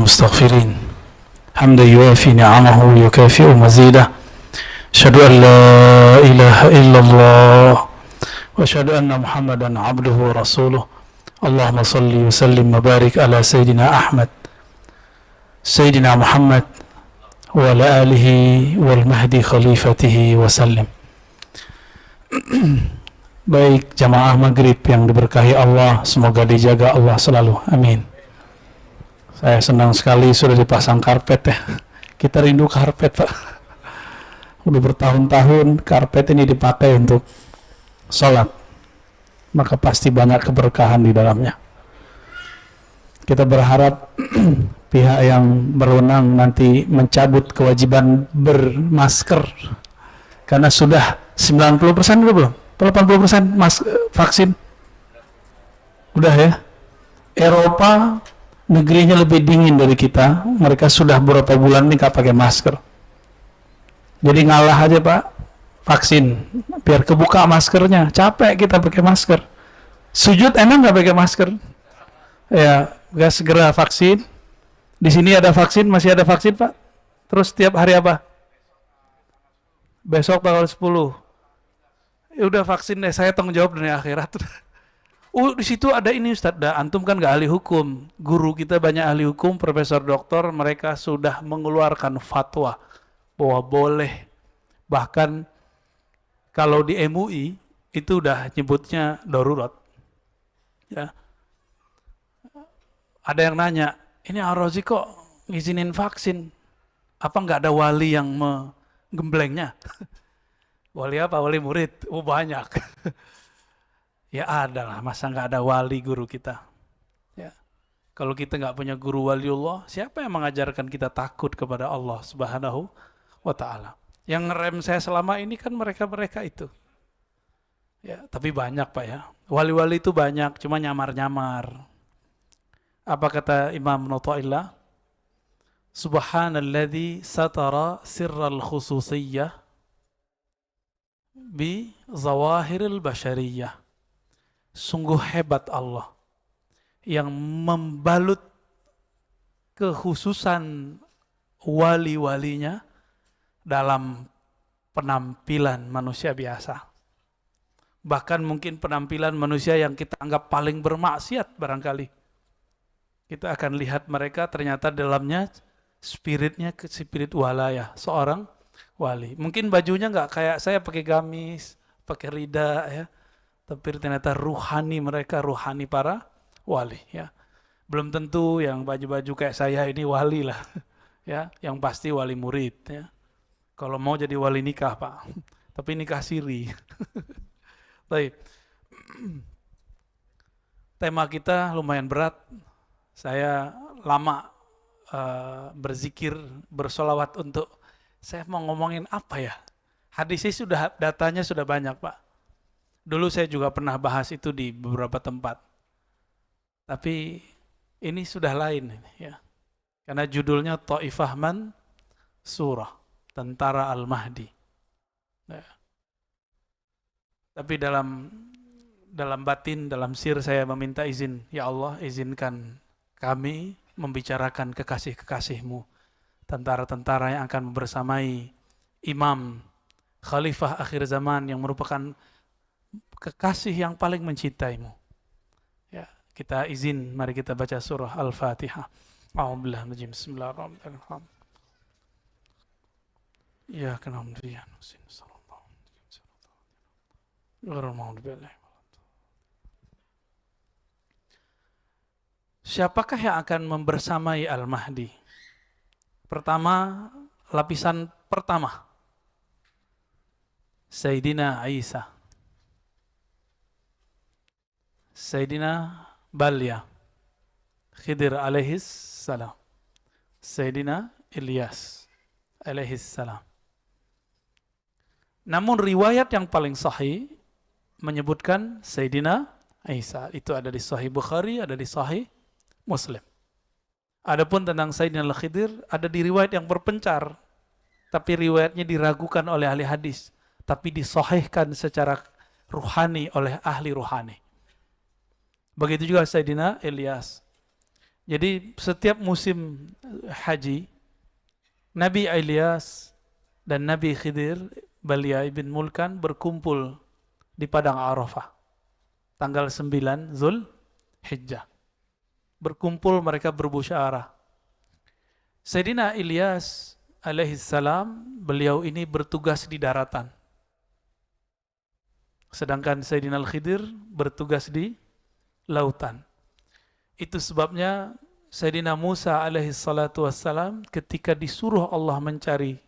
المستغفرين حمدا يوافي نعمه ويكافئ مزيده أشهد أن لا إله إلا الله وأشهد أن محمدا عبده ورسوله اللهم صل وسلم وبارك على سيدنا أحمد سيدنا محمد وعلى آله والمهدي خليفته وسلم. Baik jamaah maghrib yang diberkahi Allah, semoga dijaga Allah selalu, amin. Saya senang sekali sudah dipasang karpet ya. Kita rindu karpet Pak. Udah bertahun-tahun karpet ini dipakai untuk sholat, maka pasti banyak keberkahan di dalamnya. Kita berharap pihak yang berwenang nanti mencabut kewajiban bermasker, karena sudah 90% udah belum? 80% vaksin udah ya. Eropa negerinya lebih dingin dari kita, mereka sudah beberapa bulan ini nggak pakai masker. Jadi ngalah aja Pak, vaksin biar kebuka maskernya. Capek kita pakai masker. Sujud enak nggak pakai masker? Ya, nggak segera vaksin. Di sini ada vaksin, masih ada vaksin Pak. Terus tiap hari apa? Besok tanggal 10. Ya udah vaksin deh, saya tanggung jawab dunia akhirat. Di situ ada ini Ustaz, antum kan nggak ahli hukum, guru kita banyak ahli hukum, profesor doktor, mereka sudah mengeluarkan fatwa bahwa boleh, bahkan kalau di MUI itu udah nyebutnya darurat. Ya. Ada yang nanya, ini Ar-Razi kok ngizinin vaksin? Apa nggak ada wali yang menggemblengnya? Wali apa? Wali murid? Oh banyak. Ya ada lah, masa nggak ada wali guru kita? Ya. Kalau kita nggak punya guru waliullah, siapa yang mengajarkan kita takut kepada Allah Subhanahu wa Ta'ala? Yang ngerem saya selama ini kan mereka-mereka itu. Ya, tapi banyak Pak ya. Wali-wali itu banyak, cuma nyamar-nyamar. Apa kata Imam Nu'taillah? Subhanalladzi satara sirral khususiyyah bi zawahiril bashariyah. Sungguh hebat Allah yang membalut kekhususan wali-walinya dalam penampilan manusia biasa. Bahkan mungkin penampilan manusia yang kita anggap paling bermaksiat barangkali. Kita akan lihat mereka ternyata dalamnya spiritnya spirit walaya, seorang wali. Mungkin bajunya nggak kayak saya pakai gamis, pakai rida ya, tapi ternyata ruhani mereka, ruhani para wali ya. Belum tentu yang baju-baju kayak saya ini wali lah ya, yang pasti wali murid ya. Kalau mau jadi wali nikah Pak, tapi nikah siri. Baik. Tema kita lumayan berat. Saya lama berzikir, bersolawat untuk saya mau ngomongin apa ya? Hadisnya sudah, datanya sudah banyak Pak. Dulu saya juga pernah bahas itu di beberapa tempat. Tapi ini sudah lain ya. Karena judulnya Ta'ifah Man Surah, Tentara Al-Mahdi. Ya. Tapi dalam batin, dalam sir saya meminta izin, ya Allah izinkan kami membicarakan kekasih-kekasih-Mu, tentara-tentara yang akan bersamai imam khalifah akhir zaman yang merupakan kekasih yang paling mencintai-Mu. Ya, kita izin, mari kita baca surah Al-Fatihah. A'udzubillahi minasy syaitonir rajim. Ya kana mudhiyan sallallahu alaihi wasallam. Siapakah yang akan membersamai Al-Mahdi? Pertama, lapisan pertama, Sayyidina Isa, Sayyidina Balya, Khidir alaihis salam, Sayyidina Ilyas alaihis salam. Namun riwayat yang paling sahih menyebutkan Sayyidina Isa. Itu ada di Sahih Bukhari, ada di Sahih Muslim. Adapun tentang Sayyidina Al-Khidir ada di riwayat yang berpencar, tapi riwayatnya diragukan oleh ahli hadis, tapi disahihkan secara ruhani oleh ahli ruhani. Begitu juga Sayyidina Ilyas. Jadi setiap musim haji, Nabi Ilyas dan Nabi Khidir Balia ibn Mulkan berkumpul di Padang Arafah tanggal 9 Zulhijjah. Berkumpul mereka bermusyawarah. Sayyidina Ilyas alaihissalam, beliau ini bertugas di daratan. Sedangkan Sayyidina Al-Khidir bertugas di lautan. Itu sebabnya Sayyidina Musa alaihissalatu wassalam ketika disuruh Allah mencari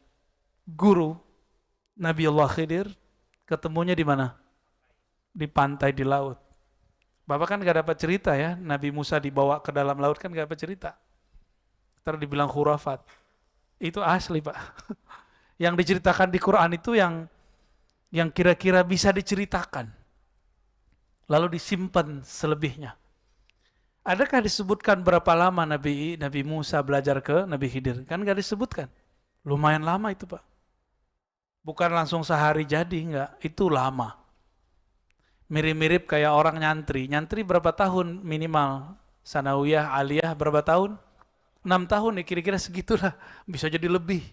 guru Nabi Allah Khidir, ketemunya di mana? Di pantai, di laut. Bapak kan gak dapat cerita ya, Nabi Musa dibawa ke dalam laut kan gak dapat cerita. Terus dibilang khurafat. Itu asli Pak. Yang diceritakan di Quran itu yang kira-kira bisa diceritakan. Lalu disimpan selebihnya. Adakah disebutkan berapa lama Nabi Musa belajar ke Nabi Khidir? Kan gak disebutkan. Lumayan lama itu Pak. Bukan langsung sehari jadi, enggak. Itu lama. Mirip-mirip kayak orang nyantri. Nyantri berapa tahun minimal? Sanawiyah, aliyah berapa tahun? 6 tahun ya kira-kira segitulah. Bisa jadi lebih.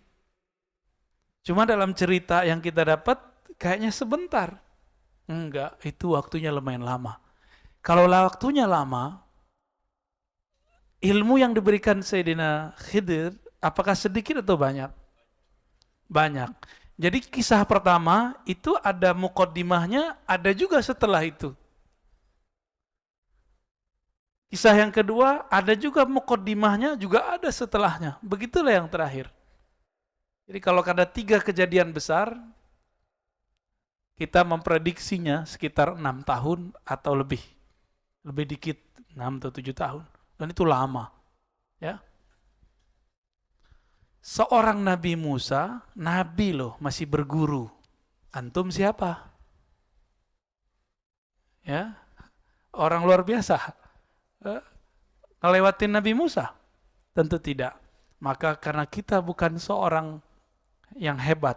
Cuma dalam cerita yang kita dapat, kayaknya sebentar. Enggak, itu waktunya lumayan lama. Kalau waktunya lama, ilmu yang diberikan Sayyidina Khidir, apakah sedikit atau banyak? Banyak. Jadi kisah pertama itu ada muqaddimahnya, ada juga setelah itu. Kisah yang kedua ada juga muqaddimahnya, juga ada setelahnya. Begitulah yang terakhir. Jadi kalau ada 3 kejadian besar, kita memprediksinya sekitar 6 tahun atau lebih. Lebih dikit, 6 atau 7 tahun. Dan itu lama. Ya. Seorang Nabi Musa, Nabi loh, masih berguru. Antum siapa? Ya, orang luar biasa. Ngelewatin Nabi Musa? Tentu tidak. Maka karena kita bukan seorang yang hebat,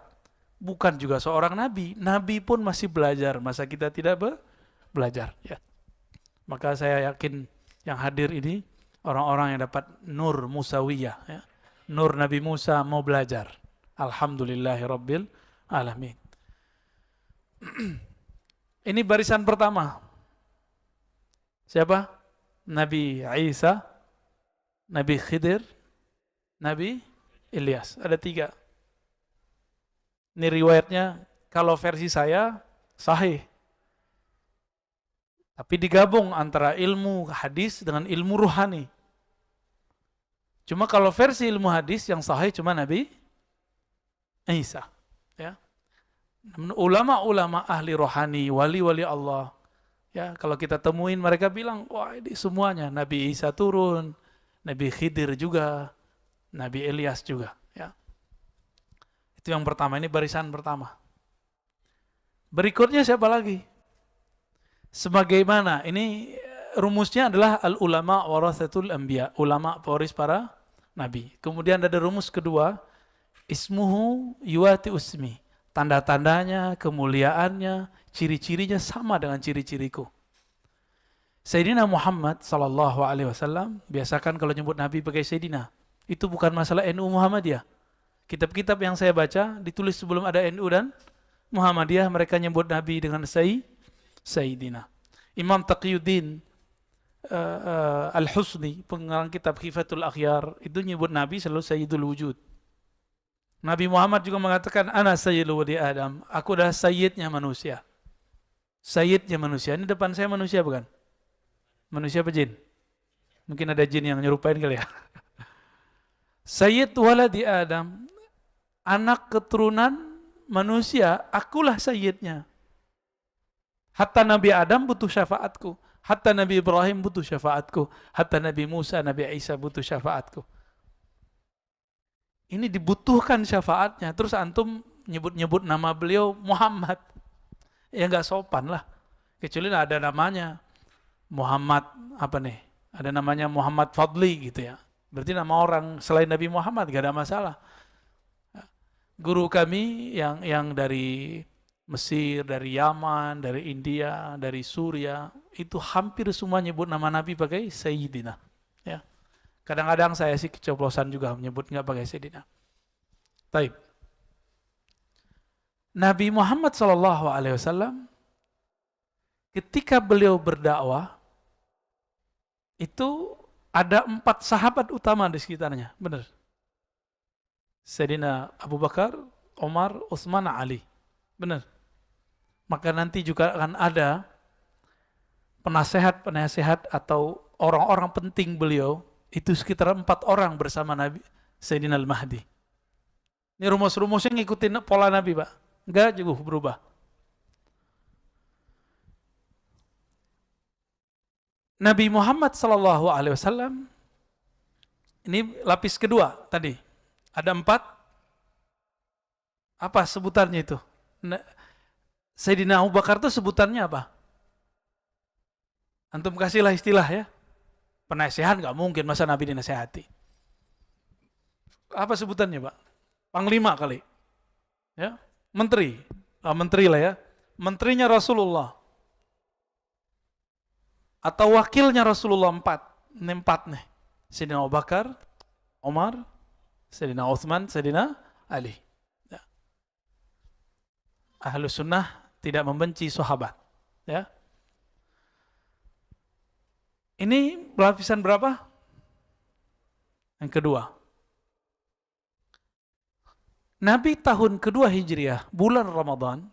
bukan juga seorang Nabi. Nabi pun masih belajar, masa kita tidak belajar? Ya. Maka saya yakin yang hadir ini, orang-orang yang dapat nur Musawiyah, ya. Nur Nabi Musa mau belajar. Alhamdulillahirabbil alamin. Ini barisan pertama. Siapa? Nabi Isa, Nabi Khidir, Nabi Ilyas. Ada 3. Ini riwayatnya, kalau versi saya sahih. Tapi digabung antara ilmu hadis dengan ilmu ruhani. Cuma kalau versi ilmu hadis yang sahih cuma Nabi Isa. Ya. Ulama-ulama ahli rohani, wali-wali Allah, ya, kalau kita temuin mereka bilang, wah ini semuanya. Nabi Isa turun, Nabi Khidir juga, Nabi Ilyas juga. Ya. Itu yang pertama, ini barisan pertama. Berikutnya siapa lagi? Sebagaimana, ini rumusnya adalah al-ulama warathatul anbiya, ulama pewaris para Nabi. Kemudian ada rumus kedua, ismuhu yuwati usmi. Tanda-tandanya, kemuliaannya, ciri-cirinya sama dengan ciri-ciriku. Sayyidina Muhammad sallallahu alaihi wasallam biasakan kalau nyebut Nabi pakai Sayyidina. Itu bukan masalah NU Muhammadiyah. Kitab-kitab yang saya baca ditulis sebelum ada NU dan Muhammadiyah, mereka nyebut Nabi dengan Sayyidina. Imam Taqiyuddin Al-Husni, pengarang kitab Khifatul Akhyar, itu nyebut Nabi selalu Sayyidul Wujud. Nabi Muhammad juga mengatakan, Ana Sayyidul Wadi Adam, aku adalah Sayyidnya manusia. Sayyidnya manusia. Ini depan saya manusia bukan? Manusia apa jin? Mungkin ada jin yang nyerupain kali ya. Sayyid waladi Adam, anak keturunan manusia, akulah Sayyidnya. Hatta Nabi Adam butuh syafaatku. Hatta Nabi Ibrahim butuh syafaatku. Hatta Nabi Musa, Nabi Isa butuh syafaatku. Ini dibutuhkan syafaatnya. Terus antum nyebut-nyebut nama beliau Muhammad. Ya nggak sopan lah. Kecuali ada namanya Muhammad apa nih? Ada namanya Muhammad Fadli gitu ya. Berarti nama orang selain Nabi Muhammad gak ada masalah. Guru kami yang dari Mesir, dari Yaman, dari India, dari Suria, itu hampir semua nyebut nama Nabi pakai Sayyidina. Ya. Kadang-kadang saya sih kecoplosan juga menyebut nggak pakai Sayyidina. Taib. Nabi Muhammad SAW ketika beliau berdakwah itu ada 4 sahabat utama di sekitarnya, benar. Sayyidina Abu Bakar, Umar, Utsman, Ali, benar. Maka nanti juga akan ada penasehat atau orang-orang penting beliau, itu sekitar 4 orang bersama Nabi Sayyidina Al-Mahdi. Ini rumus-rumusnya ngikutin pola Nabi, Pak. Enggak juga berubah. Nabi Muhammad SAW, ini lapis kedua tadi. Ada 4. Apa sebutannya itu? Sayyidina Abu Bakar itu sebutannya apa? Antum kasihlah istilah ya. Penasehat nggak mungkin, masa Nabi dinasehati. Apa sebutannya, Pak? Panglima kali. Ya, menteri. Menteri lah ya. Menterinya Rasulullah. Atau wakilnya Rasulullah 4. Ini 4 nih. Sayyidina Abu Bakar, Umar, Sayyidina Utsman, Sayyidina Ali. Ya. Ahlus sunnah tidak membenci sahabat. Ya. Ini lapisan berapa? Yang kedua. Nabi tahun kedua Hijriah, bulan Ramadan,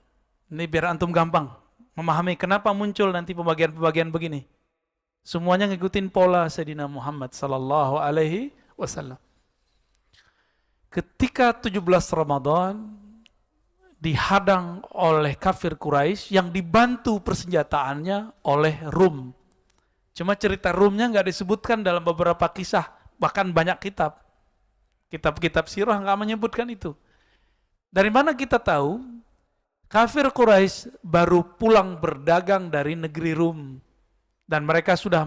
ini biar antum gampang memahami kenapa muncul nanti pembagian-pembagian begini. Semuanya ngikutin pola Sayyidina Muhammad sallallahu alaihi wasallam. Ketika 17 Ramadan dihadang oleh kafir Quraisy yang dibantu persenjataannya oleh Rum. Cuma cerita Rumnya nggak disebutkan dalam beberapa kisah, bahkan banyak kitab. Kitab-kitab sirah nggak menyebutkan itu. Dari mana kita tahu? Kafir Quraisy baru pulang berdagang dari negeri Rum. Dan mereka sudah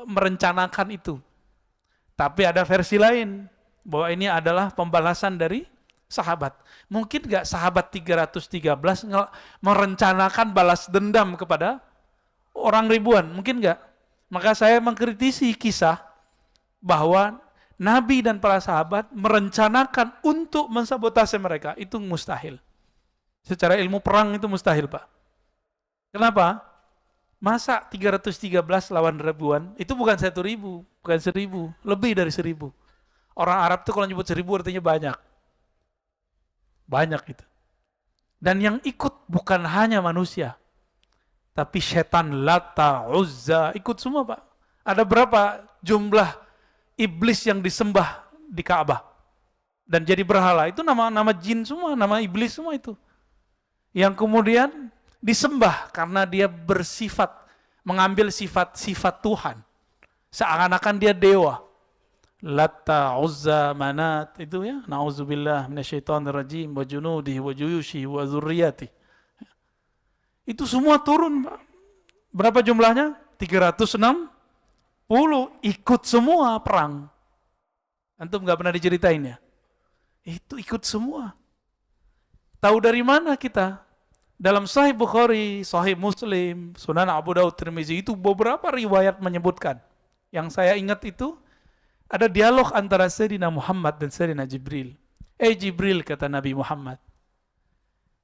merencanakan itu. Tapi ada versi lain, bahwa ini adalah pembalasan dari sahabat. Mungkin nggak sahabat 313 merencanakan balas dendam kepada orang ribuan? Mungkin nggak? Maka saya mengkritisi kisah bahwa Nabi dan para sahabat merencanakan untuk mensabotase mereka. Itu mustahil. Secara ilmu perang itu mustahil, Pak. Kenapa? Masa 313 lawan ribuan? Itu bukan 1.000, bukan 1.000, lebih dari 1.000. Orang Arab itu kalau nyebut 1.000 artinya banyak. Banyak itu. Dan yang ikut bukan hanya manusia, tapi setan, Lata, Uzza, ikut semua, Pak. Ada berapa jumlah iblis yang disembah di Ka'bah dan jadi berhala? Itu nama jin semua, nama iblis semua itu. Yang kemudian disembah karena dia bersifat, mengambil sifat-sifat Tuhan. Seakan-akan dia dewa. Lata, Uzza, Manat, itu ya. Na'udzubillah minasyaitonirrajim wa junudihi wa juyushihi wa dzurriyyatihi. Itu semua turun, Pak. Berapa jumlahnya? 360. Ikut semua perang. Antum nggak pernah diceritain ya? Itu ikut semua. Tahu dari mana kita? Dalam Sahih Bukhari, Sahih Muslim, Sunan Abu Daud, Tirmizi, itu beberapa riwayat menyebutkan. Yang saya ingat itu, ada dialog antara Sayyidina Muhammad dan Sayyidina Jibril. Jibril, kata Nabi Muhammad,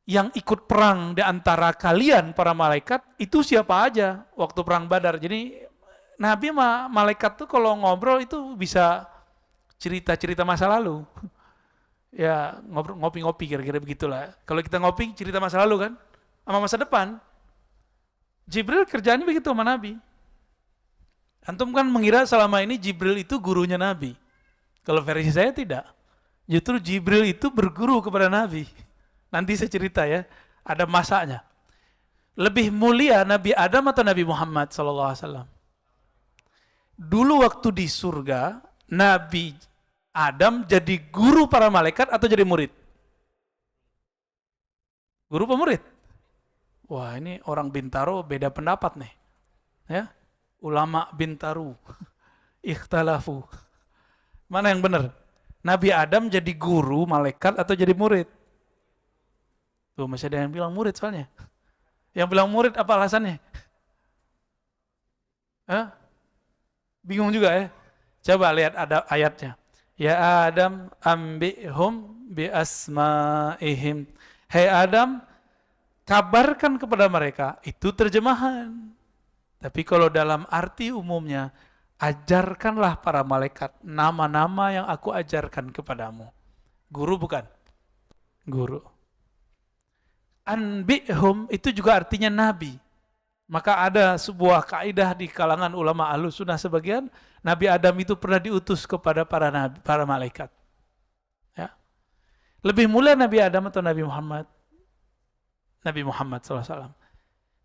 yang ikut perang di antara kalian para malaikat itu siapa aja waktu perang Badar. Jadi Nabi sama malaikat tuh kalau ngobrol itu bisa cerita-cerita masa lalu. Ya ngopi-ngopi kira-kira begitulah. Kalau kita ngopi cerita masa lalu kan, sama masa depan. Jibril kerjaannya begitu sama Nabi. Antum kan mengira selama ini Jibril itu gurunya Nabi. Kalau versi saya tidak. Justru Jibril itu berguru kepada Nabi. Nanti saya cerita ya, ada masanya. Lebih mulia Nabi Adam atau Nabi Muhammad SAW? Dulu waktu di surga, Nabi Adam jadi guru para malaikat atau jadi murid? Guru apa murid? Wah, ini orang Bintaro beda pendapat nih. Ya, ulama Bintaro ikhtalafu. Mana yang benar? Nabi Adam jadi guru malaikat atau jadi murid? Tuh masih ada yang bilang murid soalnya. Yang bilang murid apa alasannya? Bingung juga ya. Coba lihat ada ayatnya. Ya Adam ambihum bi asma'ihim. Hai Adam, kabarkan kepada mereka. Itu terjemahan. Tapi kalau dalam arti umumnya, ajarkanlah para malaikat nama-nama yang aku ajarkan kepadamu. Guru bukan? Guru. Anbihum itu juga artinya nabi. Maka ada sebuah kaidah di kalangan ulama Ahlussunnah sebagian, Nabi Adam itu pernah diutus kepada para nabi, para malaikat. Ya. Lebih mulia Nabi Adam atau Nabi Muhammad? Nabi Muhammad SAW.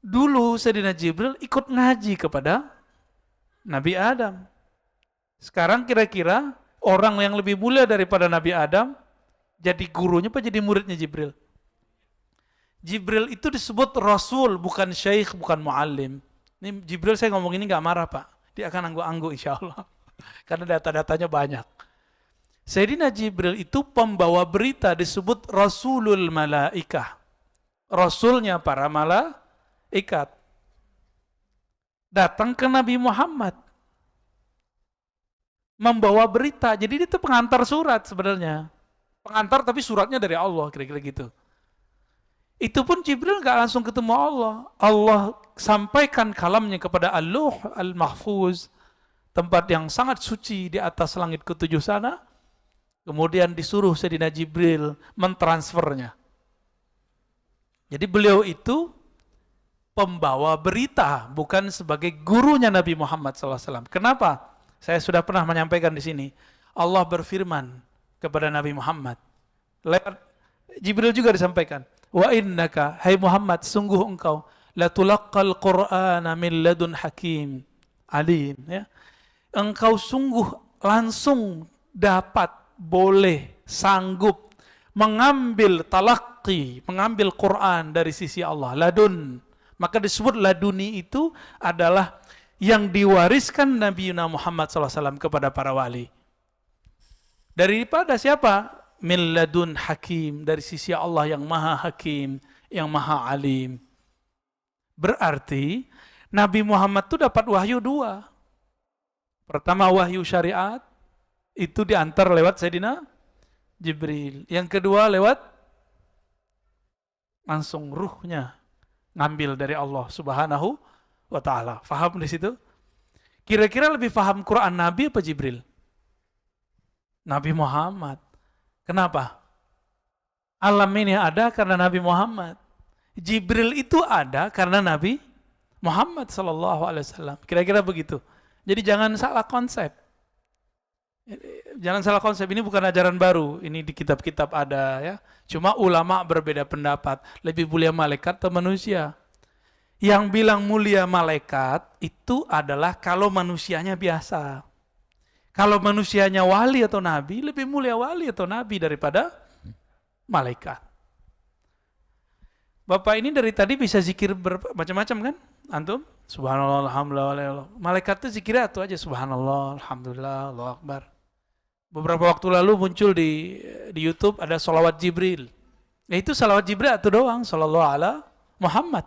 Dulu Sayyidina Jibril ikut ngaji kepada Nabi Adam. Sekarang kira-kira orang yang lebih mulia daripada Nabi Adam jadi gurunya apa jadi muridnya Jibril? Jibril itu disebut Rasul, bukan Syekh, bukan Muallim. Ini Jibril saya ngomong ini gak marah Pak. Dia akan anggu-anggu insya Allah. Karena data-datanya banyak. Sayyidina Jibril itu pembawa berita disebut Rasulul Malaikah. Rasulnya para malaikat. Datang ke Nabi Muhammad. Membawa berita. Jadi itu pengantar surat sebenarnya. Pengantar tapi suratnya dari Allah, kira-kira gitu. Itu pun Jibril gak langsung ketemu Allah. Allah sampaikan kalamnya kepada Al-Luh Al-Mahfuz, tempat yang sangat suci di atas langit ketujuh sana. Kemudian disuruh Sayyidina Jibril mentransfernya. Jadi beliau itu pembawa berita, bukan sebagai gurunya Nabi Muhammad SAW. Kenapa? Saya sudah pernah menyampaikan di sini. Allah berfirman kepada Nabi Muhammad. Lewat Jibril juga disampaikan. Wa innaka, hai Muhammad, sungguh engkau latulaqqal Qur'ana min ladun hakim alim. Ya. Engkau sungguh langsung dapat, boleh, sanggup mengambil talaqi, mengambil Quran dari sisi Allah. Ladun. Maka disebut laduni itu adalah yang diwariskan Nabi Muhammad SAW kepada para wali. Daripada siapa? Min ladun hakim, dari sisi Allah yang maha hakim, yang maha alim. Berarti Nabi Muhammad itu dapat wahyu dua. Pertama wahyu syariat, itu diantar lewat Sayyidina Jibril. Yang kedua lewat langsung ruhnya ngambil dari Allah Subhanahu wa ta'ala. Faham di situ? Kira-kira lebih paham Quran Nabi apa Jibril? Nabi Muhammad. Kenapa? Alam ini ada karena Nabi Muhammad. Jibril itu ada karena Nabi Muhammad SAW. Kira-kira begitu. Jadi jangan salah konsep. Jangan salah konsep. Ini bukan ajaran baru. Ini di kitab-kitab ada ya. Cuma ulama berbeda pendapat. Lebih mulia malaikat atau manusia? Yang bilang mulia malaikat itu adalah kalau manusianya biasa. Kalau manusianya wali atau nabi, lebih mulia wali atau nabi daripada malaikat. Bapak ini dari tadi bisa zikir macam-macam kan? Antum? Subhanallah, alhamdulillah. Malaikat itu zikirnya itu aja. Subhanallah, alhamdulillah, Allahu Akbar. Beberapa waktu lalu muncul di YouTube ada salawat Jibril. Ya itu salawat Jibril itu doang. Sallallahu ala Muhammad.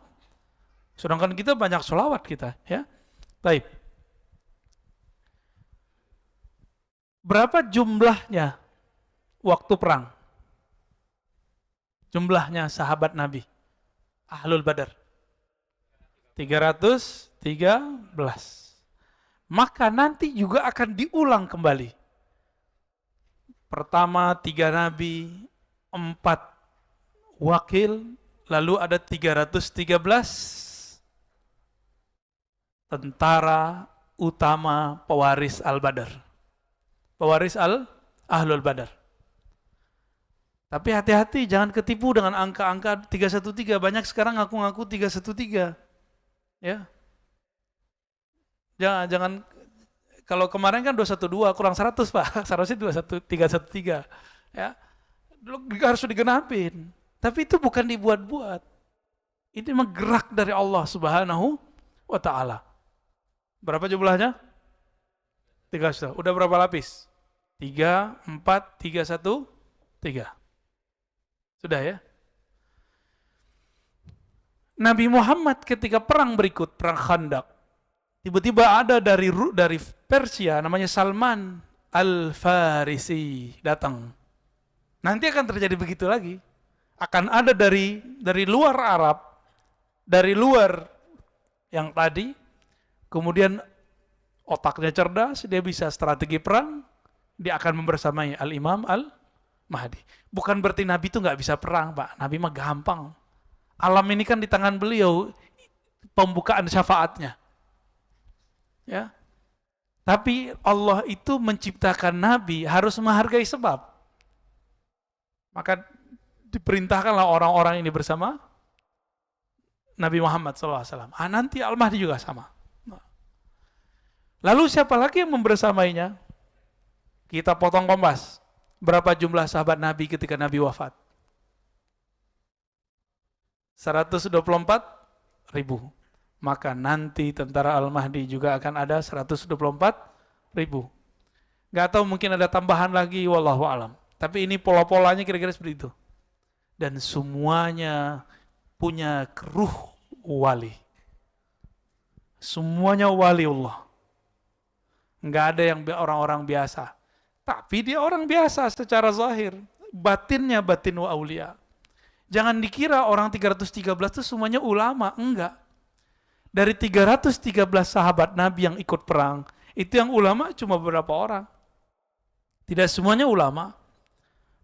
Sedangkan kita banyak salawat kita. Ya. Baik. Berapa jumlahnya waktu perang? Jumlahnya sahabat Nabi Ahlul Badar 313. Maka nanti juga akan diulang kembali. Pertama 3 nabi, 4 wakil, lalu ada 313 tentara utama pewaris Al-Badar. Pewaris Ahlul Badar. Tapi hati-hati, jangan ketipu dengan angka-angka 313. Banyak sekarang ngaku-ngaku 313. Ya. Jangan kalau kemarin kan 212 kurang 100, Pak. Seharusnya 313. Ya. Harus digenapin. Tapi itu bukan dibuat-buat. Itu memang gerak dari Allah Subhanahu wa ta'ala. Berapa jumlahnya? 3. Udah berapa lapis? 3, 4, 3, 1, 3. Sudah ya? Nabi Muhammad ketika perang berikut, perang Khandaq, Tiba-tiba ada dari Persia namanya Salman Al-Farisi datang. Nanti akan terjadi begitu lagi. Akan ada dari luar Arab, dari luar yang tadi, kemudian otaknya cerdas, dia bisa strategi perang, dia akan membersamai Al-Imam Al-Mahdi. Bukan berarti Nabi itu nggak bisa perang, Pak. Nabi mah gampang. Alam ini kan di tangan beliau, pembukaan syafaatnya. Ya. Tapi Allah itu menciptakan Nabi harus menghargai sebab. Maka diperintahkanlah orang-orang ini bersama Nabi Muhammad SAW. Nanti Al-Mahdi juga sama. Lalu siapa lagi yang membersamainya? Kita potong kompas. Berapa jumlah sahabat Nabi ketika Nabi wafat? 124.000. Maka nanti tentara Al-Mahdi juga akan ada 124.000. Gak tahu mungkin ada tambahan lagi, wallahu alam. Tapi ini pola-polanya kira-kira seperti itu. Dan semuanya punya ruh wali. Semuanya wali Allah. Nggak ada yang orang-orang biasa. Tapi dia orang biasa secara zahir. Batinnya batin wa aulia. Jangan dikira orang 313 itu semuanya ulama. Enggak. Dari 313 sahabat Nabi yang ikut perang, itu yang ulama cuma beberapa orang. Tidak semuanya ulama.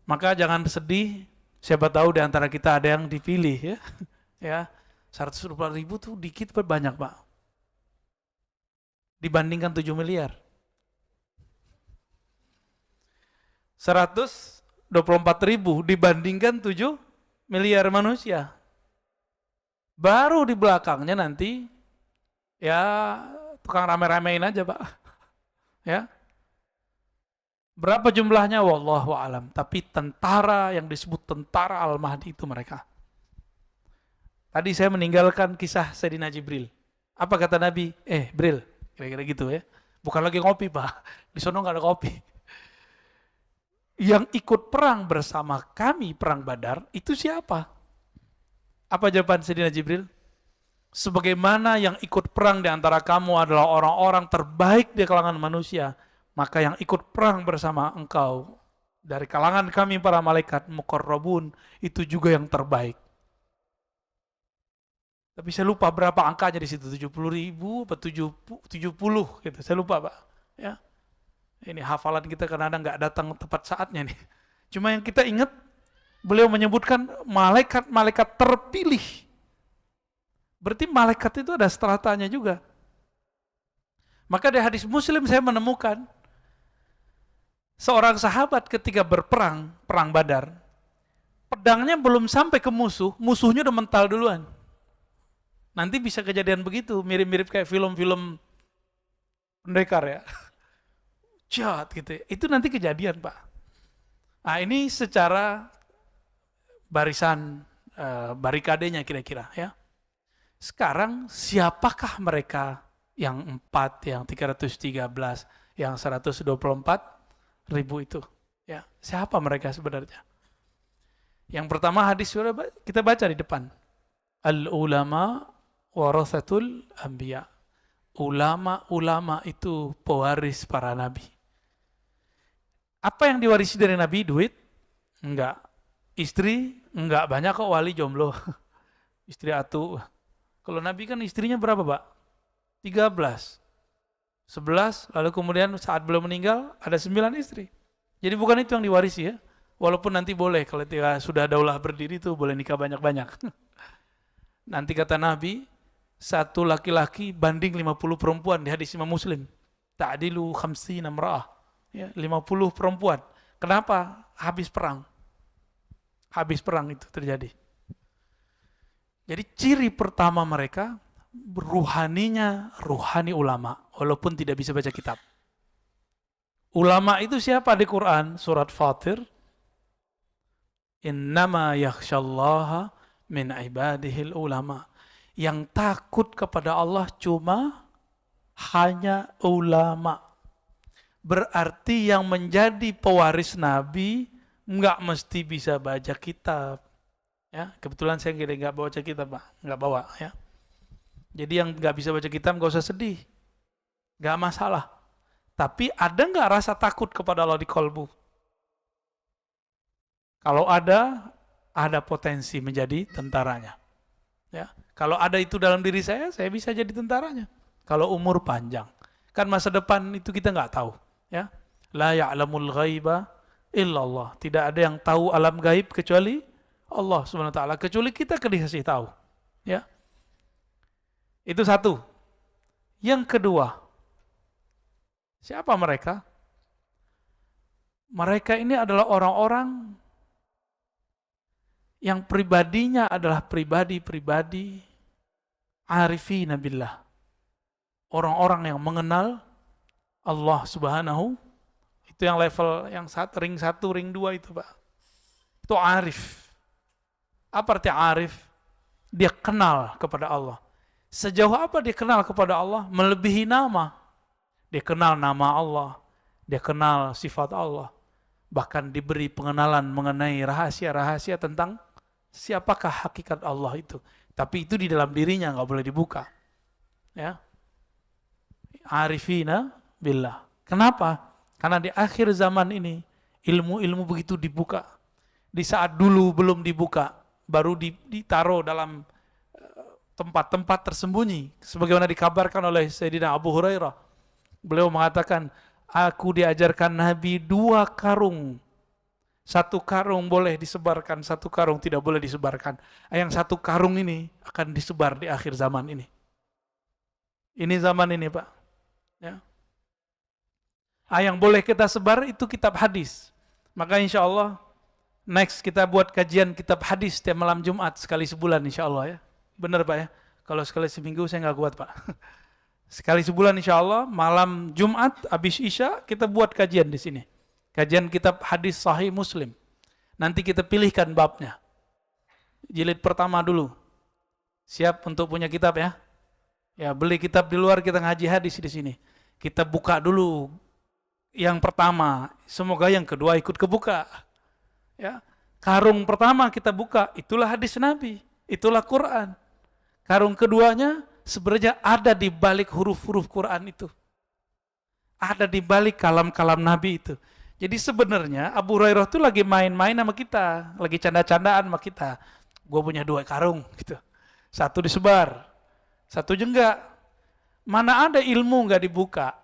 Maka jangan sedih, siapa tahu di antara kita ada yang dipilih ya. Ya, 124.000 tuh dikit apa banyak, Pak? Dibandingkan 7 miliar. 124.000 dibandingkan 7 miliar manusia. Baru di belakangnya nanti ya tukang rame-ramein aja, Pak. Ya. Berapa jumlahnya wallahu alam, tapi tentara yang disebut tentara Al-Mahdi itu mereka. Tadi saya meninggalkan kisah Sayyidina Jibril. Apa kata Nabi? Bril, kira-kira gitu ya. Bukan lagi ngopi, Pak. Di sono nggak ada kopi. Yang ikut perang bersama kami perang Badar itu siapa? Apa jawaban Sayyidina Jibril? Sebagaimana yang ikut perang di antara kamu adalah orang-orang terbaik di kalangan manusia, maka yang ikut perang bersama engkau dari kalangan kami para malaikat muqarrabun itu juga yang terbaik. Tapi saya lupa berapa angkanya di situ, 70.000 atau 70 gitu. Saya lupa, Pak. Ya. Ini hafalan kita kadang-kadang nggak datang tepat saatnya nih. Cuma yang kita ingat, beliau menyebutkan malaikat-malaikat terpilih. Berarti malaikat itu ada stratanya juga. Maka di hadis Muslim saya menemukan seorang sahabat ketika berperang, perang Badar, pedangnya belum sampai ke musuh, musuhnya udah mental duluan. Nanti bisa kejadian begitu, mirip-mirip kayak film-film pendekar ya. Jahat gitu ya. Itu nanti kejadian, Pak. Nah ini secara barisan barikadenya kira-kira ya. Sekarang siapakah mereka yang 4, yang 313, yang 124.000 itu? Ya, siapa mereka sebenarnya? Yang pertama hadis sudah kita baca di depan. Al-ulama warathatul anbiya. Ulama-ulama itu pewaris para nabi. Apa yang diwarisi dari Nabi? Duit? Enggak. Istri? Enggak. Banyak kok wali jomblo. Istri atu. Kalau Nabi kan istrinya berapa, Pak? 13. 11, lalu kemudian saat beliau meninggal ada 9 istri. Jadi bukan itu yang diwarisi ya. Walaupun nanti boleh, kalau sudah daulah berdiri tuh boleh nikah banyak-banyak. Nanti kata Nabi, satu laki-laki banding 50 perempuan di hadis Imam Muslim. Ta'dilu khamsina imra'ah. Ya, 50 perempuan. Kenapa? Habis perang. Habis perang itu terjadi. Jadi ciri pertama mereka, ruhani ulama, walaupun tidak bisa baca kitab. Ulama itu siapa di Quran? Surat Fatir. Innama yakhshallaha min ibadihil ulama. Yang takut kepada Allah cuma hanya ulama. Berarti yang menjadi pewaris Nabi nggak mesti bisa baca kitab. Ya, kebetulan saya nggak baca kitab, Pak, nggak bawa. Ya. Jadi yang nggak bisa baca kitab nggak usah sedih. Nggak masalah. Tapi ada nggak rasa takut kepada Allah di kolbu? Kalau ada potensi menjadi tentaranya. Ya, kalau ada itu dalam diri saya bisa jadi tentaranya. Kalau umur panjang, kan masa depan itu kita nggak tahu. Ya, la ya'lamul ghaiba illallah. Tidak ada yang tahu alam gaib kecuali Allah Subhanahu wa taala. Kecuali kita dikasih tahu. Ya, itu satu. Yang kedua, siapa mereka? Mereka ini adalah orang-orang yang pribadinya adalah pribadi-pribadi arifina billah. Orang-orang yang mengenal Allah Subhanahu, itu yang level yang ring 1, ring 2 itu, Pak. Itu arif. Apa arti arif? Dia kenal kepada Allah. Sejauh apa dia kenal kepada Allah? Melebihi nama. Dia kenal nama Allah. Dia kenal sifat Allah. Bahkan diberi pengenalan mengenai rahasia-rahasia tentang siapakah hakikat Allah itu. Tapi itu di dalam dirinya, nggak boleh dibuka. Ya, arifina billah. Kenapa? Karena di akhir zaman ini ilmu-ilmu begitu dibuka. Di saat dulu belum dibuka, baru ditaruh dalam tempat-tempat tersembunyi. Sebagaimana dikabarkan oleh Sayyidina Abu Hurairah. Beliau mengatakan, aku diajarkan Nabi 2 karung. 1 karung boleh disebarkan, 1 karung tidak boleh disebarkan. Yang 1 karung ini akan disebar di akhir zaman ini. Ini zaman ini, Pak. Ya. Yang boleh kita sebar itu kitab hadis. Maka insya Allah next kita buat kajian kitab hadis setiap malam Jumat sekali sebulan insya Allah ya. Benar Pak ya? Kalau sekali seminggu saya nggak kuat Pak. Sekali sebulan insya Allah malam Jumat habis Isya kita buat kajian di sini. Kajian kitab hadis Sahih Muslim. Nanti kita pilihkan babnya. Jilid pertama dulu. Siap untuk punya kitab ya? Ya beli kitab di luar, kita ngaji hadis di sini. Kita buka dulu yang pertama. Semoga yang kedua ikut kebuka. Ya, karung pertama kita buka, itulah hadis Nabi, itulah Quran. Karung keduanya sebenarnya ada di balik huruf-huruf Quran itu. Ada di balik kalam-kalam Nabi itu. Jadi sebenarnya Abu Hurairah itu lagi main-main sama kita, lagi canda-candaan sama kita. Gue punya 2 karung gitu. 1 disebar, 1 enggak. Mana ada ilmu enggak dibuka.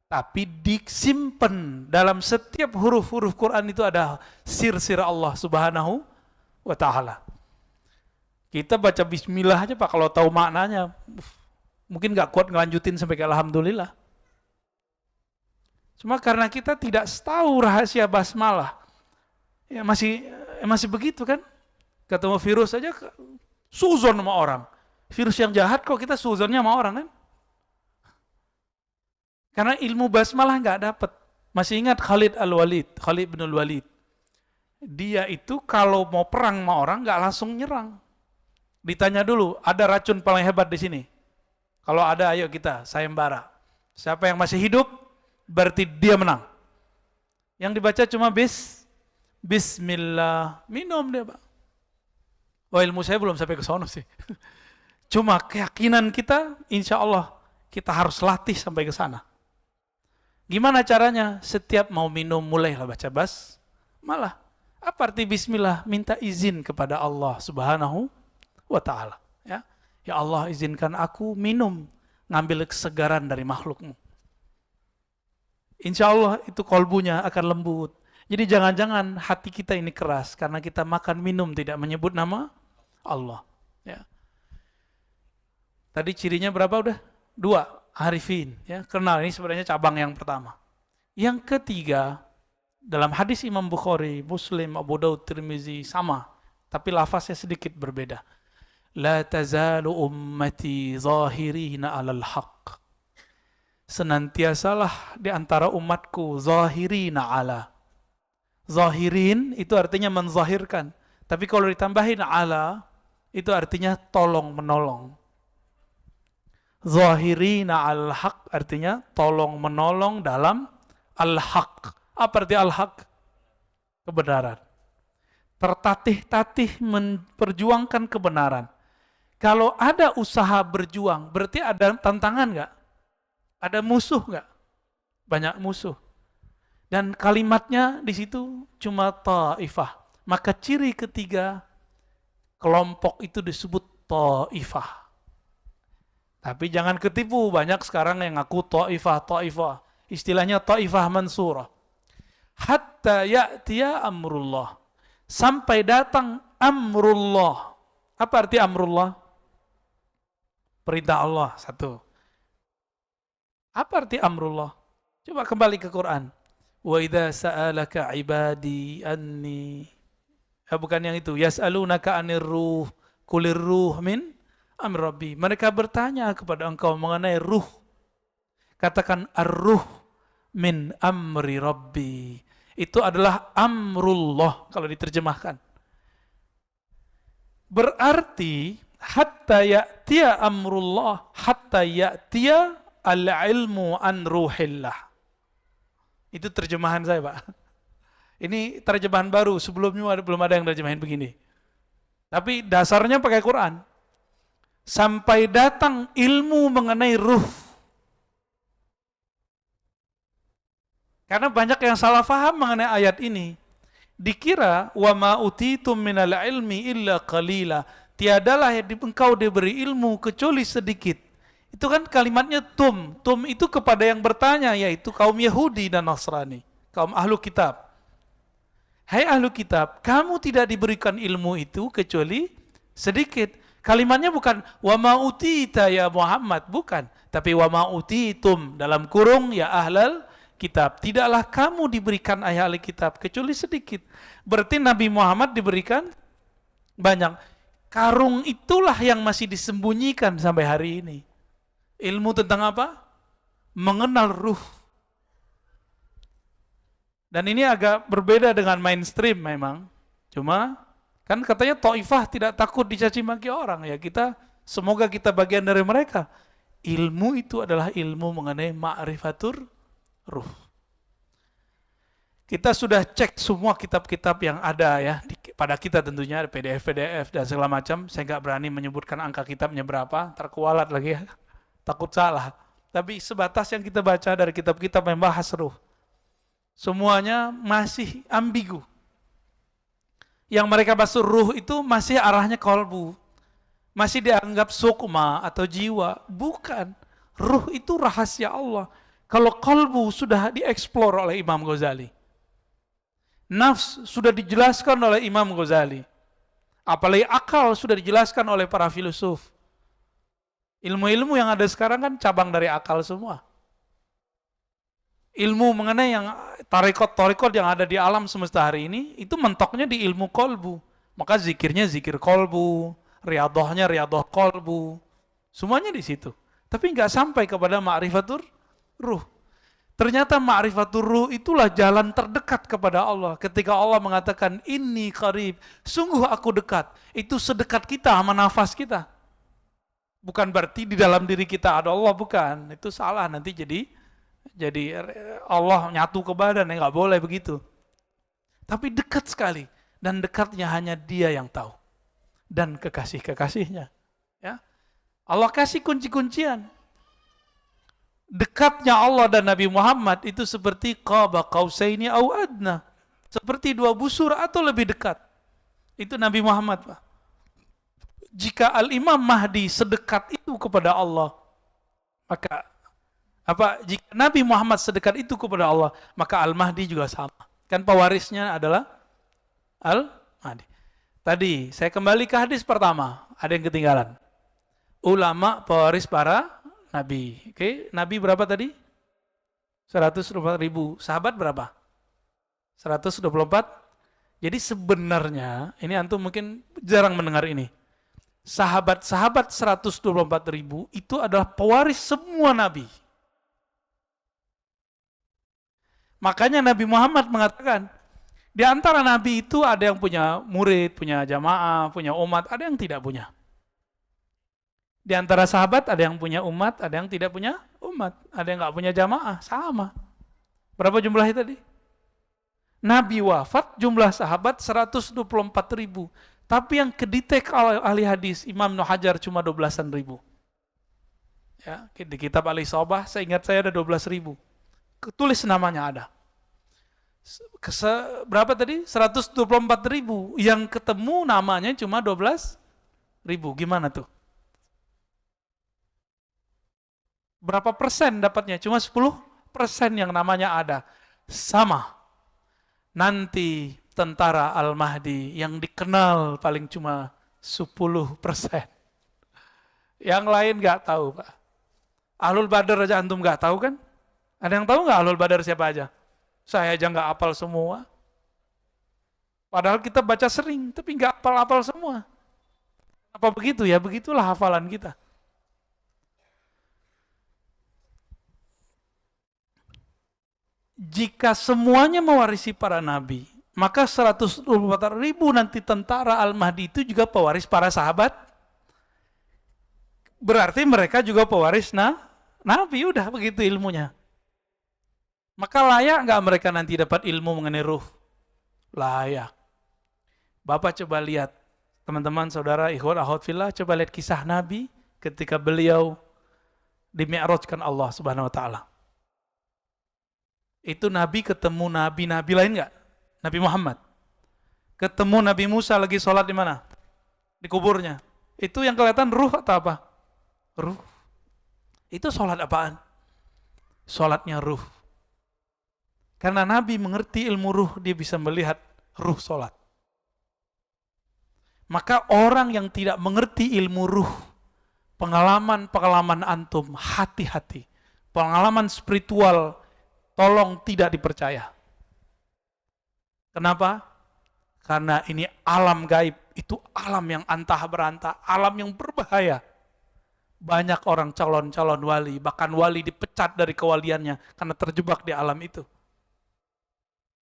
Tapi disimpan dalam setiap huruf-huruf Quran itu ada sir-sir Allah Subhanahu wa ta'ala. Kita baca bismillah aja Pak, kalau tahu maknanya mungkin gak kuat ngelanjutin sampai ke alhamdulillah. Cuma karena kita tidak tahu rahasia basmalah, ya masih begitu kan. Ketemu virus aja suzon sama orang. Virus yang jahat kok kita suzonnya sama orang kan. Karena ilmu basmalah nggak dapat. Masih ingat Khalid bin Al-Walid. Dia itu kalau mau perang sama orang nggak langsung nyerang. Ditanya dulu, ada racun paling hebat di sini? Kalau ada, ayo kita sayembara. Siapa yang masih hidup, berarti dia menang. Yang dibaca cuma Bismillah, minum dia Pak. Wah ilmu saya belum sampai ke sono sih. Cuma keyakinan kita, insya Allah kita harus latih sampai ke sana. Gimana caranya? Setiap mau minum mulailah baca basmalah. Apa arti bismillah? Minta izin kepada Allah Subhanahu wa ta'ala. Ya Allah izinkan aku minum, ngambil kesegaran dari makhlukmu. Insya Allah itu kolbunya akan lembut. Jadi jangan-jangan hati kita ini keras karena kita makan minum tidak menyebut nama Allah. Ya. Tadi cirinya berapa udah? 2. Arifin, ya, kenal. Ini sebenarnya cabang yang pertama. Yang ketiga, dalam hadis Imam Bukhari, Muslim, Abu Daud, Tirmizi sama, tapi lafaznya sedikit berbeda. La tazalu ummati zahirina 'alal haqq. Senantiasalah di antara umatku zahirina 'ala. Zahirin itu artinya menzahirkan, tapi kalau ditambahin 'ala itu artinya tolong menolong. Zahirina al-haq artinya tolong menolong dalam al-haq. Apa arti al-haq? Kebenaran. Tertatih-tatih memperjuangkan kebenaran. Kalau ada usaha berjuang, berarti ada tantangan enggak? Ada musuh nggak? Banyak musuh. Dan kalimatnya di situ cuma ta'ifah. Maka ciri ketiga kelompok itu disebut ta'ifah. Tapi jangan ketipu, banyak sekarang yang ngaku ta'ifah. Istilahnya ta'ifah mansurah. Hatta ya'tiya amrullah. Sampai datang amrullah. Apa arti amrullah? Perintah Allah, satu. Apa arti amrullah? Coba kembali ke Quran. Wa idza sa'alaka ibadi anni. Bukan yang itu. Yas'alunaka 'anir ruh. Qulir ruh min amri rabbi. Mereka bertanya kepada engkau mengenai ruh. Katakan ar-ruh min amri rabbi. Itu adalah amrullah kalau diterjemahkan. Berarti hatta ya'tiya amrullah, hatta ya'tiya al-ilmu an ruhillah. Itu terjemahan saya, Pak. Ini terjemahan baru, sebelumnya belum ada yang terjemahin begini. Tapi dasarnya pakai Quran. Sampai datang ilmu mengenai ruh. Karena banyak yang salah faham mengenai ayat ini. Dikira wa ma utitum minal ilmi illa qalila. Tiadalah engkau diberi ilmu kecuali sedikit. Itu kan kalimatnya tum. Tum itu kepada yang bertanya, yaitu kaum Yahudi dan Nasrani. Kaum ahlu kitab. Hai ahlu kitab, kamu tidak diberikan ilmu itu kecuali sedikit. Kalimatnya bukan wa ma utita ya Muhammad, bukan. Tapi wa ma utitum, dalam kurung ya ahlal kitab. Tidaklah kamu diberikan ahli kitab kecuali sedikit. Berarti Nabi Muhammad diberikan banyak. Karung itulah yang masih disembunyikan sampai hari ini. Ilmu tentang apa? Mengenal ruh. Dan ini agak berbeda dengan mainstream memang. Cuma kan katanya Taifah tidak takut dicaci maki orang. Ya semoga kita bagian dari mereka. Ilmu itu adalah ilmu mengenai ma'rifatur ruh. Kita sudah cek semua kitab-kitab yang ada ya pada kita tentunya, PDF dan segala macam. Saya nggak berani menyebutkan angka kitabnya berapa, terkualat lagi ya. Takut salah. Tapi sebatas yang kita baca dari kitab-kitab yang bahas ruh. Semuanya masih ambigu. Yang mereka bahas ruh itu masih arahnya kolbu. Masih dianggap sukma atau jiwa. Bukan. Ruh itu rahasia Allah. Kalau kolbu sudah dieksplor oleh Imam Ghazali. Nafs sudah dijelaskan oleh Imam Ghazali. Apalagi akal sudah dijelaskan oleh para filosof. Ilmu-ilmu yang ada sekarang kan cabang dari akal semua. Ilmu mengenai yang tarekot yang ada di alam semesta hari ini, itu mentoknya di ilmu kolbu. Maka zikirnya zikir kolbu, riadohnya riadoh kolbu. Semuanya di situ. Tapi nggak sampai kepada ma'rifatur ruh. Ternyata ma'rifatur ruh itulah jalan terdekat kepada Allah. Ketika Allah mengatakan, inni qarib, sungguh aku dekat. Itu sedekat kita sama nafas kita. Bukan berarti di dalam diri kita ada Allah, bukan. Itu salah, nanti jadi Allah nyatu ke badan, ya nggak boleh begitu. Tapi dekat sekali, dan dekatnya hanya Dia yang tahu. Dan kekasih-kekasihnya. Ya. Allah kasih kunci-kuncian. Dekatnya Allah dan Nabi Muhammad itu seperti qaba qausaini au adna. Seperti dua busur atau lebih dekat. Itu Nabi Muhammad, Pak. Jika Al-Imam Mahdi sedekat itu kepada Allah, maka jika Nabi Muhammad sedekat itu kepada Allah, maka Al-Mahdi juga sama. Kan pewarisnya adalah Al-Mahdi. Tadi saya kembali ke hadis pertama, ada yang ketinggalan. Ulama pewaris para nabi. Oke, nabi berapa tadi? 124.000. Sahabat berapa? 124. Jadi sebenarnya, ini antum mungkin jarang mendengar ini. Sahabat-sahabat 124.000 itu adalah pewaris semua nabi. Makanya Nabi Muhammad mengatakan, di antara nabi itu ada yang punya murid, punya jamaah, punya umat, ada yang tidak punya. Di antara sahabat ada yang punya umat, ada yang tidak punya umat, ada yang nggak punya jamaah, sama. Berapa jumlahnya tadi? Nabi wafat, jumlah sahabat 124.000. Tapi yang kedetek oleh ahli hadis, Imam Ibnu Hajar cuma 12.000. Ya, di kitab Al-Isobah, seingat saya ada 12.000. Tulis namanya ada. Berapa tadi? 124.000. Yang ketemu namanya cuma 12.000. Gimana tuh? Berapa persen dapatnya? Cuma 10% yang namanya ada. Sama. Nanti tentara Al-Mahdi yang dikenal paling cuma 10%. Yang lain nggak tahu, Pak. Ahlul Badar aja antum nggak tahu kan? Ada yang tahu nggak Ahlul Badar siapa aja? Saya aja nggak hafal semua. Padahal kita baca sering, tapi nggak hafal-hafal semua. Apa begitu ya? Begitulah hafalan kita. Jika semuanya mewarisi para nabi, maka 124.000 nanti tentara Al-Mahdi itu juga pewaris para sahabat. Berarti mereka juga pewaris nabi, udah begitu ilmunya. Maka layak nggak mereka nanti dapat ilmu mengenai ruh? Layak. Bapak coba lihat, teman-teman, saudara, ikhwan, akhwat fillah, coba lihat kisah Nabi ketika beliau dimi'rajkan Allah Subhanahu wa taala. Itu Nabi ketemu nabi-nabi lain nggak? Nabi Muhammad. Ketemu Nabi Musa lagi sholat di mana? Di kuburnya. Itu yang kelihatan ruh atau apa? Ruh. Itu sholat apaan? Sholatnya ruh. Karena Nabi mengerti ilmu ruh, dia bisa melihat ruh sholat. Maka orang yang tidak mengerti ilmu ruh, pengalaman-pengalaman antum, hati-hati. Pengalaman spiritual, tolong tidak dipercaya. Kenapa? Karena ini alam gaib, itu alam yang antah berantah, alam yang berbahaya. Banyak orang calon-calon wali, bahkan wali dipecat dari kewaliannya karena terjebak di alam itu.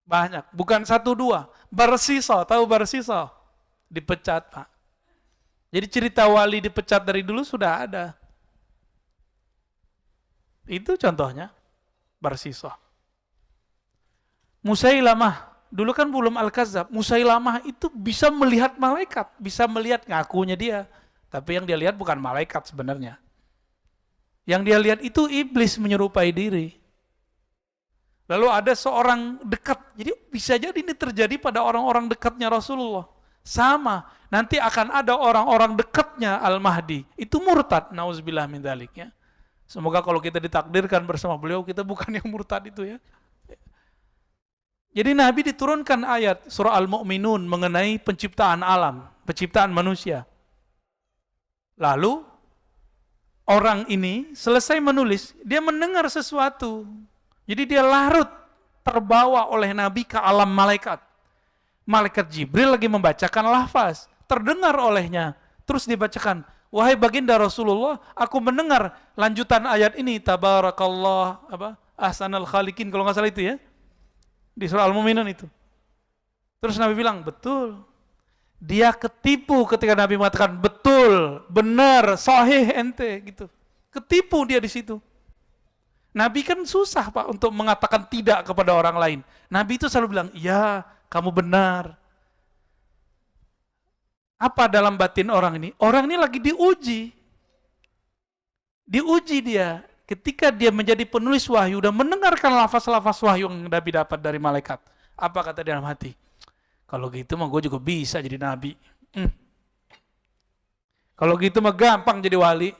Banyak, bukan satu dua. Barsiso, tahu Barsiso? Dipecat, Pak. Jadi cerita wali dipecat dari dulu sudah ada. Itu contohnya Barsiso. Musailamah, dulu kan belum Al-Kazzab. Musailamah itu bisa melihat malaikat, bisa melihat, ngakunya dia. Tapi yang dia lihat bukan malaikat sebenarnya. Yang dia lihat itu iblis menyerupai diri. Lalu ada seorang dekat, jadi bisa jadi ini terjadi pada orang-orang dekatnya Rasulullah. Sama, nanti akan ada orang-orang dekatnya Al-Mahdi. Itu murtad, na'udzubillah min dzalik ya. Semoga kalau kita ditakdirkan bersama beliau, kita bukan yang murtad itu ya. Jadi Nabi diturunkan ayat surah Al-Mu'minun mengenai penciptaan alam, penciptaan manusia. Lalu, orang ini selesai menulis, dia mendengar sesuatu. Jadi dia larut, terbawa oleh Nabi ke alam malaikat. Malaikat Jibril lagi membacakan lafaz, terdengar olehnya. Terus dibacakan, wahai baginda Rasulullah, aku mendengar lanjutan ayat ini, tabarakallah, ahsanal khaliqin, kalau nggak salah itu ya. Di surah Al-Mu'minun itu. Terus Nabi bilang, betul. Dia ketipu ketika Nabi mengatakan, betul, benar, sahih ente, gitu. Ketipu dia di situ. Nabi kan susah, Pak, untuk mengatakan tidak kepada orang lain. Nabi itu selalu bilang, iya, kamu benar. Apa dalam batin orang ini? Orang ini lagi diuji. Diuji dia. Ketika dia menjadi penulis wahyu, dan mendengarkan lafaz-lafaz wahyu yang Nabi dapat dari malaikat. Apa kata dia dalam hati? Kalau gitu mah gue juga bisa jadi Nabi. Kalau gitu mah gampang jadi wali.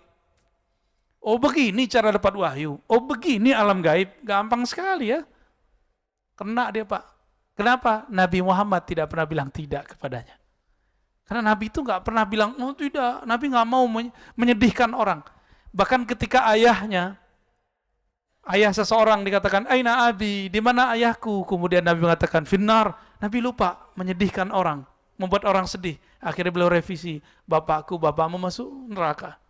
Oh begini cara dapat wahyu. Oh begini alam gaib. Gampang sekali ya. Kena dia, Pak. Kenapa? Nabi Muhammad tidak pernah bilang tidak kepadanya. Karena Nabi itu nggak pernah bilang, oh tidak. Nabi nggak mau menyedihkan orang. Bahkan ketika ayah seseorang dikatakan, Aina abi, di mana ayahku? Kemudian Nabi mengatakan, finnar. Nabi lupa menyedihkan orang. Membuat orang sedih. Akhirnya beliau revisi, bapakmu masuk neraka.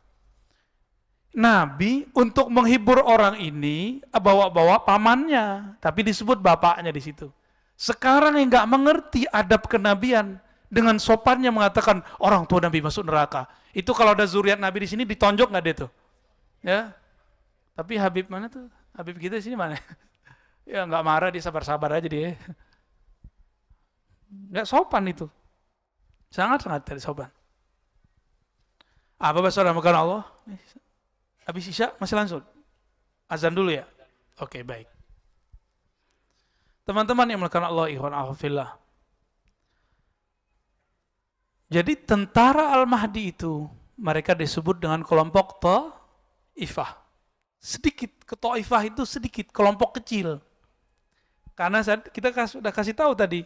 Nabi untuk menghibur orang ini bawa-bawa pamannya, tapi disebut bapaknya di situ. Sekarang yang nggak mengerti adab kenabian dengan sopannya mengatakan orang tua Nabi masuk neraka. Itu kalau ada zuriat Nabi di sini ditonjok nggak dia tuh? Ya. Tapi Habib mana tuh? Habib kita di sini mana? Ya nggak marah, dia sabar-sabar aja dia. Nggak sopan itu. Sangat-sangat tidak sopan. Apa bahasa Allah? Habis Isya masih langsung? Azan dulu ya? Oke, baik. Teman-teman yang melakukan Allah, ikhwan afillah. Jadi tentara Al-Mahdi itu, mereka disebut dengan kelompok Ta'ifah. Sedikit, ke Ta'ifah itu sedikit, kelompok kecil. Karena kita sudah kasih tahu tadi,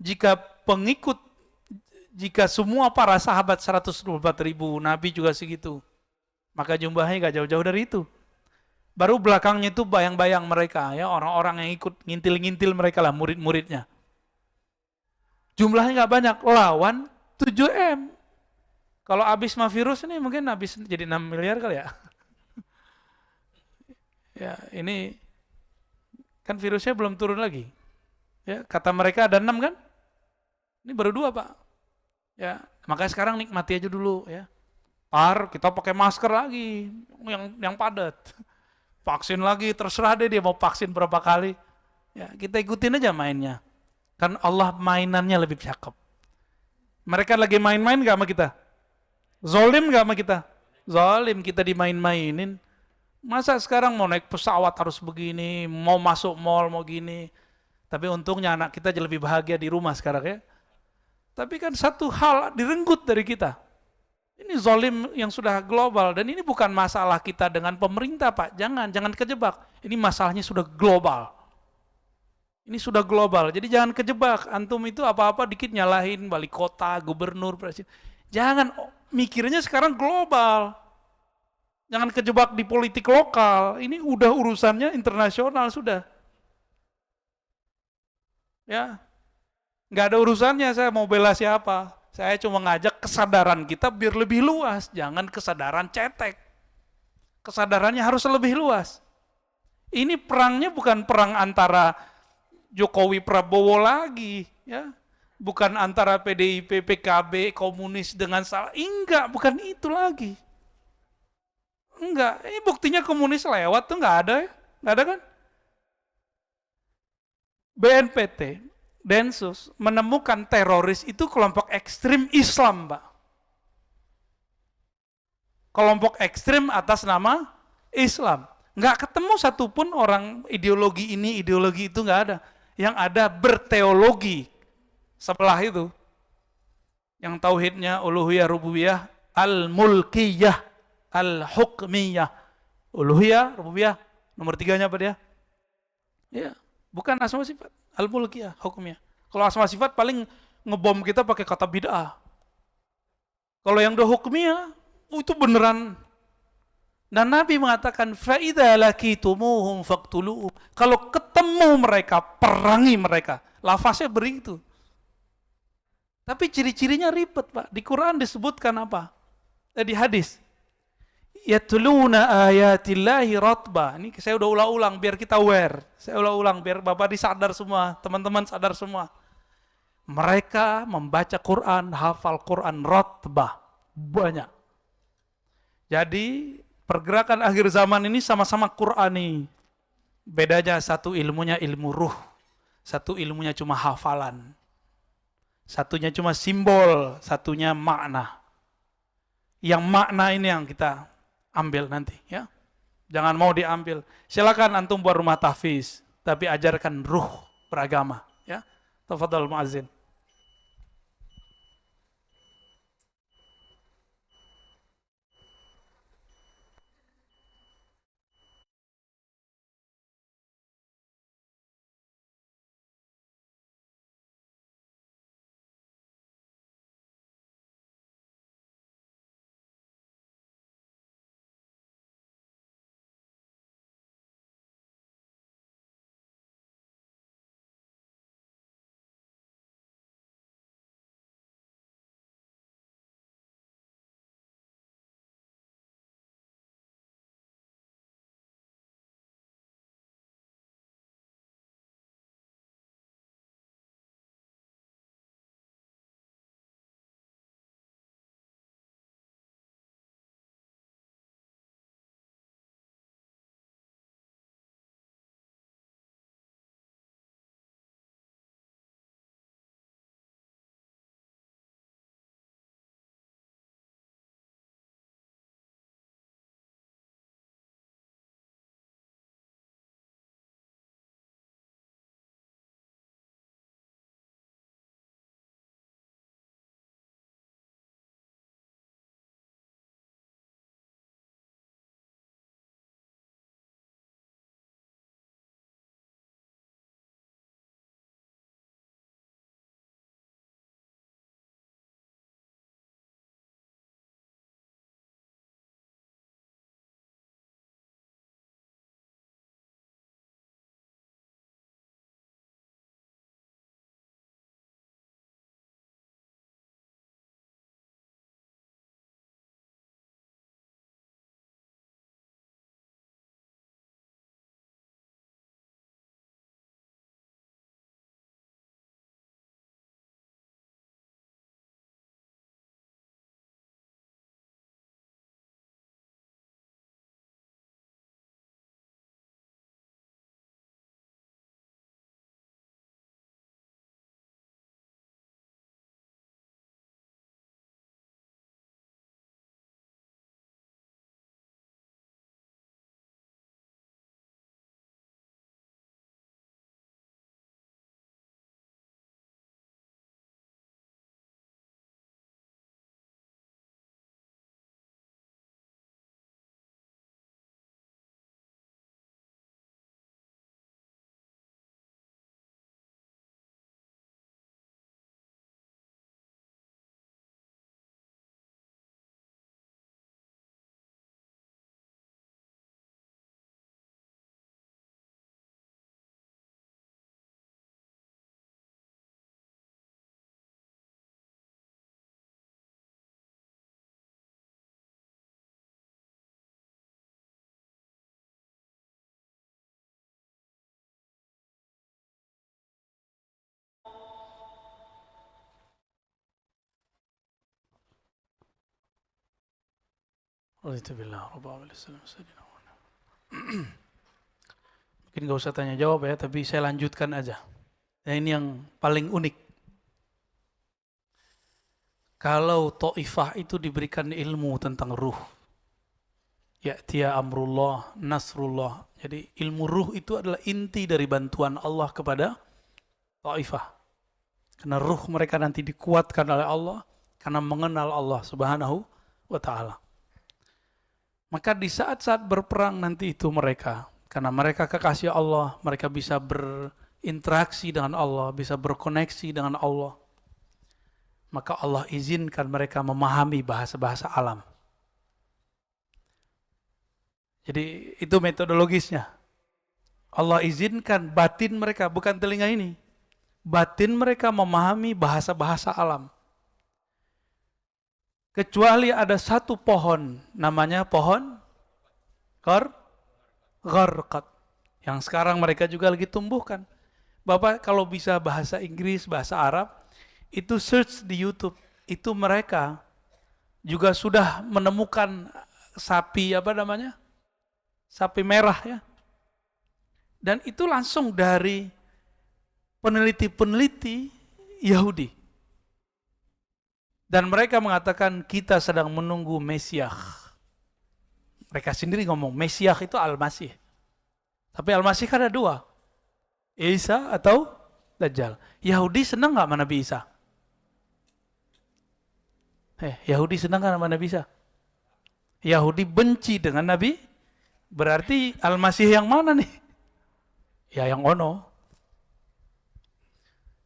jika pengikut, jika semua para sahabat 124.000, Nabi juga segitu, maka jumlahnya gak jauh-jauh dari itu. Baru belakangnya itu bayang-bayang mereka, ya orang-orang yang ikut ngintil-ngintil mereka lah, murid-muridnya. Jumlahnya gak banyak, lawan 7M. Kalau habis mah virus ini mungkin habis jadi 6 miliar kali ya. Ya, ini kan virusnya belum turun lagi. Ya, kata mereka ada 6 kan? Ini baru 2, Pak. Ya, makanya sekarang nikmati aja dulu ya. Kita pakai masker lagi yang padat. Vaksin lagi, terserah deh dia mau vaksin berapa kali. Ya, kita ikutin aja mainnya. Kan Allah mainannya lebih cakep. Mereka lagi main-main gak sama kita? Zolim gak sama kita? Zolim, kita dimain-mainin. Masa sekarang mau naik pesawat harus begini, mau masuk mall mau gini. Tapi untungnya anak kita jadi lebih bahagia di rumah sekarang ya. Tapi kan satu hal direnggut dari kita. Ini zolim yang sudah global dan ini bukan masalah kita dengan pemerintah, Pak. Jangan kejebak. Ini masalahnya sudah global. Ini sudah global. Jadi jangan kejebak. Antum itu apa-apa dikit nyalahin wali kota, gubernur, presiden. Jangan mikirnya sekarang global. Jangan kejebak di politik lokal. Ini udah urusannya internasional sudah. Ya, nggak ada urusannya saya mau bela siapa. Saya cuma ngajak kesadaran kita biar lebih luas. Jangan kesadaran cetek. Kesadarannya harus lebih luas. Ini perangnya bukan perang antara Jokowi Prabowo lagi, ya. Bukan antara PDIP, PKB, komunis dengan salah. Enggak, bukan itu lagi. Enggak, ini buktinya komunis lewat tuh nggak ada ya? Nggak ada kan? BNPT, Densus, menemukan teroris itu kelompok ekstrim Islam, Pak. Kelompok ekstrim atas nama Islam. Nggak ketemu satupun orang ideologi ini, ideologi itu nggak ada. Yang ada berteologi sebelah itu. Yang tauhidnya uluhiyah, rububiyah, al-mulkiyah, al-hukmiyah. Uluhiyah, rububiyah, nomor 3-nya apa dia? Ya, bukan asma sifat, al-mulkiyah, hukumnya. Kalau asma sifat paling ngebom kita pakai kata bid'ah. Kalau yang udah hukmiyah, itu beneran. Dan Nabi mengatakan, فَإِذَا لَكِيتُمُوهُمْ فَاقْتُلُوهُمْ. Kalau ketemu mereka, perangi mereka. Lafaznya begitu. Tapi ciri-cirinya ribet, Pak. Di Quran disebutkan apa? Di hadis. Yatluna ayatillahi ratba. Ini saya udah ulang-ulang biar kita aware. Saya ulang-ulang biar Bapak disadar semua, teman-teman sadar semua. Mereka membaca Quran, hafal Quran ratba. Banyak. Jadi pergerakan akhir zaman ini sama-sama Qurani. Bedanya satu ilmunya ilmu ruh, satu ilmunya cuma hafalan. Satunya cuma simbol, satunya makna. Yang makna ini yang kita ambil nanti ya. Jangan mau diambil. Silakan antum buat rumah tahfiz, tapi ajarkan ruh beragama ya. Tafadhal muazzin. Alhamdulillah. Mungkin gak usah tanya jawab ya, tapi saya lanjutkan aja. Nah, ini yang paling unik. Kalau Taifah itu diberikan ilmu tentang ruh, ya'tiya amrullah, nasrullah. Jadi ilmu ruh itu adalah inti dari bantuan Allah kepada Taifah. Karena ruh mereka nanti dikuatkan oleh Allah karena mengenal Allah Subhanahu wa ta'ala. Maka di saat-saat berperang nanti itu mereka, karena mereka kekasih Allah, mereka bisa berinteraksi dengan Allah, bisa berkoneksi dengan Allah. Maka Allah izinkan mereka memahami bahasa-bahasa alam. Jadi itu metodologisnya. Allah izinkan batin mereka, bukan telinga ini. Batin mereka memahami bahasa-bahasa alam. Kecuali ada satu pohon, namanya pohon gharqad. Yang sekarang mereka juga lagi tumbuhkan. Bapak kalau bisa bahasa Inggris, bahasa Arab, itu search di YouTube. Itu mereka juga sudah menemukan sapi sapi merah ya. Dan itu langsung dari peneliti-peneliti Yahudi. Dan mereka mengatakan kita sedang menunggu Mesias. Mereka sendiri ngomong Mesias itu Al-Masih. Tapi Al-Masih kan ada dua. Isa atau Dajjal. Yahudi senang gak sama Nabi Isa? Yahudi senang gak sama Nabi Isa? Yahudi benci dengan Nabi. Berarti Al-Masih yang mana nih? Ya yang ono.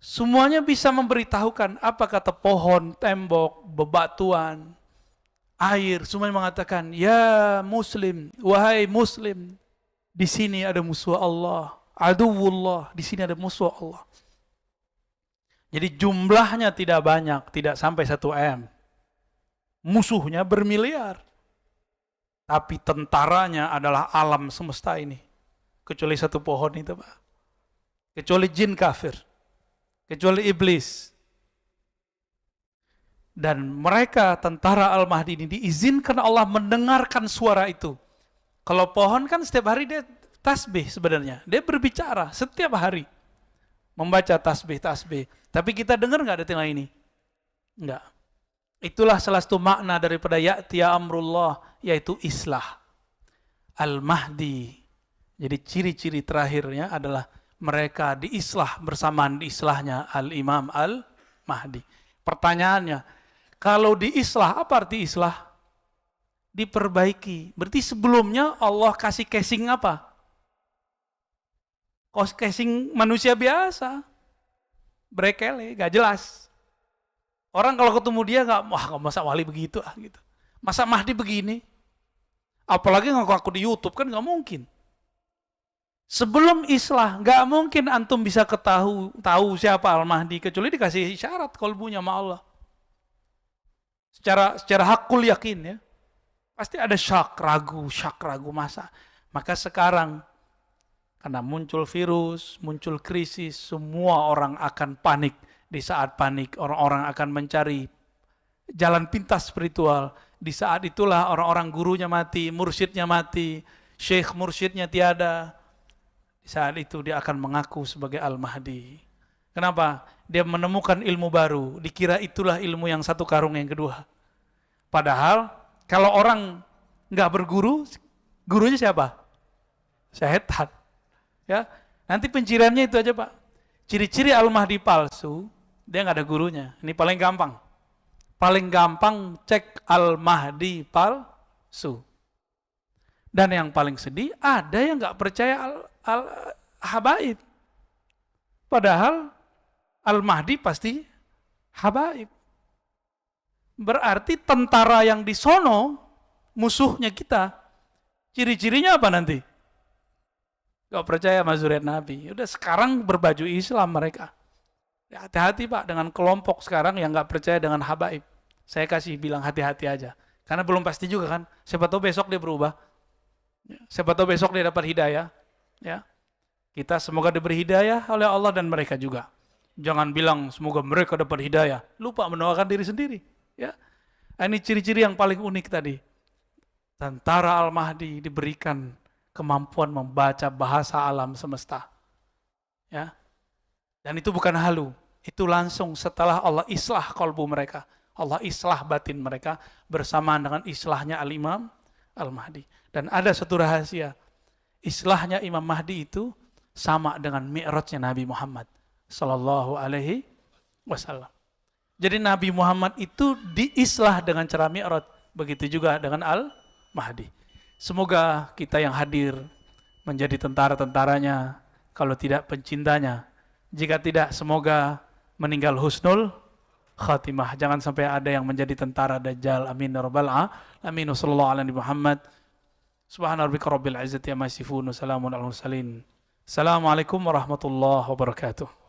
Semuanya bisa memberitahukan apa kata pohon, tembok, bebatuan, air. Semuanya mengatakan, ya Muslim, wahai Muslim, di sini ada musuh Allah, aduwullah, di sini ada musuh Allah. Jadi jumlahnya tidak banyak, tidak sampai 1 M. Musuhnya bermiliar. Tapi tentaranya adalah alam semesta ini. Kecuali satu pohon itu, Pak. Kecuali jin kafir. Kecuali iblis. Dan mereka, tentara Al-Mahdi ini, diizinkan Allah mendengarkan suara itu. Kalau pohon kan setiap hari dia tasbih sebenarnya. Dia berbicara setiap hari. Membaca tasbih. Tapi kita dengar nggak ada telinga ini? Enggak. Itulah salah satu makna daripada ya'tiya amrullah, yaitu islah. Al-Mahdi. Jadi ciri-ciri terakhirnya adalah mereka diislah bersamaan diislahnya Al-Imam Al-Mahdi. Pertanyaannya, kalau diislah, apa arti islah? Diperbaiki. Berarti sebelumnya Allah kasih casing apa? Casing manusia biasa. Brekele, gak jelas. Orang kalau ketemu dia gak masa wali begitu gitu. Masa Mahdi begini? Apalagi ngaku-ngaku di YouTube kan gak mungkin. Sebelum islah, gak mungkin antum bisa tahu siapa Al-Mahdi kecuali dikasih isyarat kolbunya sama Allah. Secara hakul yakin ya. Pasti ada syak ragu masa. Maka sekarang karena muncul virus, muncul krisis, semua orang akan panik. Di saat panik, orang-orang akan mencari jalan pintas spiritual. Di saat itulah orang-orang gurunya mati, mursyidnya mati, syekh mursyidnya tiada. Di saat itu dia akan mengaku sebagai Al-Mahdi. Kenapa? Dia menemukan ilmu baru. Dikira itulah ilmu yang satu karung yang kedua. Padahal kalau orang nggak berguru, gurunya siapa? Setan. Ya, nanti penciriannya itu aja Pak. Ciri-ciri Al-Mahdi palsu, dia nggak ada gurunya. Ini paling gampang. Paling gampang cek Al-Mahdi palsu. Dan yang paling sedih, ada yang nggak percaya Al-Habaib. Padahal Al-Mahdi pasti Habaib. Berarti tentara yang di sono, musuhnya kita, ciri-cirinya apa nanti? Gak percaya sama zuriat Nabi. Udah sekarang berbaju Islam mereka. Ya, hati-hati Pak dengan kelompok sekarang yang gak percaya dengan habaib. Saya kasih bilang hati-hati aja. Karena belum pasti juga kan. Siapa tahu besok dia berubah. Siapa tahu besok dia dapat hidayah. Ya. Kita semoga diberi hidayah oleh Allah dan mereka juga. Jangan bilang semoga mereka dapat hidayah. Lupa mendoakan diri sendiri. Ya. Ini ciri-ciri yang paling unik tadi. tentara Al-Mahdi diberikan kemampuan membaca bahasa alam semesta. Ya. Dan itu bukan halu, itu langsung setelah Allah islah qalbu mereka. Allah islah batin mereka bersamaan dengan islahnya Al-Imam Al-Mahdi. Dan ada satu rahasia, islahnya Imam Mahdi itu sama dengan mi'rajnya Nabi Muhammad sallallahu alaihi wasallam. Jadi Nabi Muhammad itu diislah dengan cara mi'raj, begitu juga dengan Al-Mahdi. Semoga kita yang hadir menjadi tentara-tentaranya, kalau tidak pencintanya. Jika tidak, semoga meninggal husnul khatimah. Jangan sampai ada yang menjadi tentara Dajjal. Amin ya rabbal alamin. Wassallallahu ala nabi Muhammad. Subhana rabbika rabbil izzati amma yasifun. Wassalamun ala mursalin. Assalamualaikum warahmatullahi wabarakatuh.